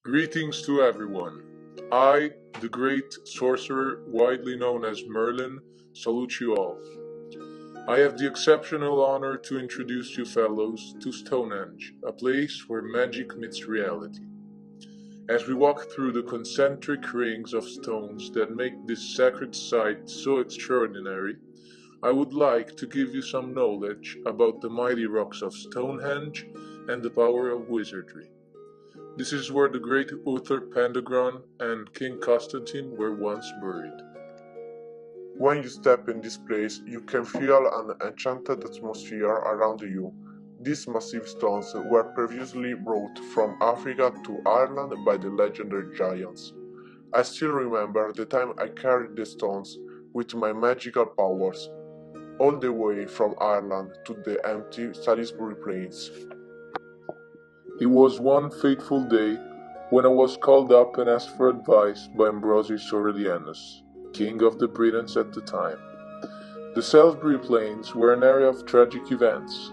Greetings to everyone. I, the great sorcerer widely known as Merlin, salute you all. I have the exceptional honor to introduce you fellows to Stonehenge, a place where magic meets reality. As we walk through the concentric rings of stones that make this sacred site so extraordinary, I would like to give you some knowledge about the mighty rocks of Stonehenge and the power of wizardry. This is where the great Uther Pendragon and King Constantine were once buried. When you step in this place, you can feel an enchanted atmosphere around you. These massive stones were previously brought from Africa to Ireland by the legendary giants. I still remember the time I carried the stones with my magical powers, all the way from Ireland to the empty Salisbury Plains. It was one fateful day when I was called up and asked for advice by Ambrosius Aurelianus, king of the Britons at the time. The Salisbury Plains were an area of tragic events.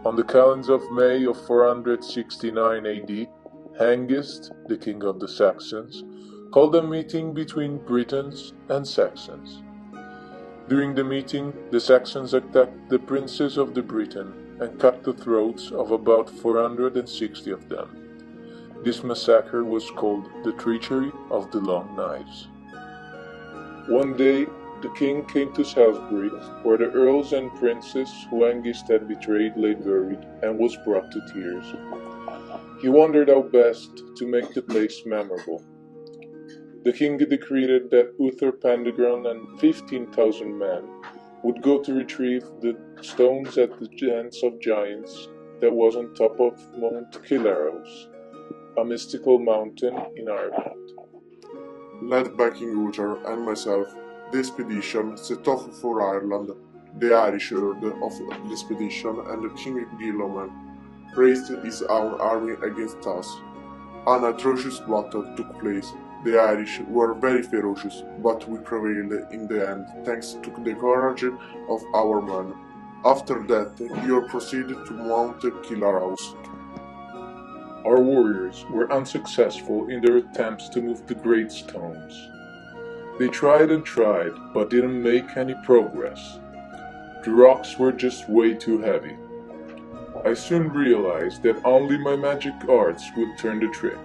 On the calends of May of 469 AD, Hengist, the king of the Saxons, called a meeting between Britons and Saxons. During the meeting, the Saxons attacked the princes of the Britain and cut the throats of about 460 of them. This massacre was called the Treachery of the Long Knives. One day, the king came to Salisbury, where the earls and princes who Hengist had betrayed lay buried, and was brought to tears. He wondered how best to make the place memorable. The king decreed that Uther Pendragon and 15,000 men would go to retrieve the stones at the Dance of Giants that was on top of Mount Killaros, a mystical mountain in Ireland. Led by King Uther and myself, the expedition set off for Ireland. The Irish heard of the expedition, and King Guillaume raised his own army against us. An atrocious battle took place. The Irish were very ferocious, but we prevailed in the end thanks to the courage of our men. After that, we proceeded to Mount Killaros. Our warriors were unsuccessful in their attempts to move the great stones. They tried and tried, but didn't make any progress. The rocks were just way too heavy. I soon realized that only my magic arts would turn the trick.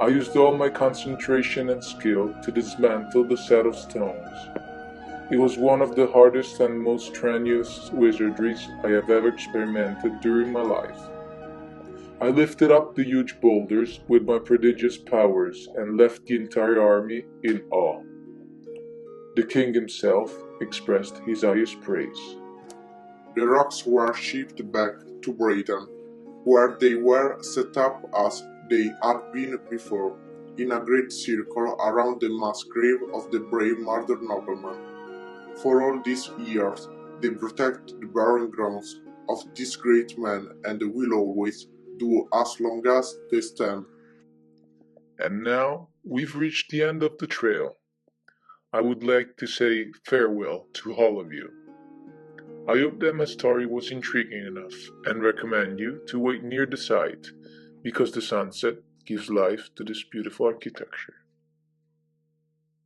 I used all my concentration and skill to dismantle the set of stones. It was one of the hardest and most strenuous wizardries I have ever experimented during my life. I lifted up the huge boulders with my prodigious powers and left the entire army in awe. The king himself expressed his highest praise. The rocks were shipped back to Britain, where they were set up as they had been before, in a great circle around the mass grave of the brave murdered nobleman. For all these years, they protect the burial grounds of this great man, and will always do as long as they stand. And now we've reached the end of the trail. I would like to say farewell to all of you. I hope that my story was intriguing enough, and recommend you to wait near the site, because the sunset gives life to this beautiful architecture.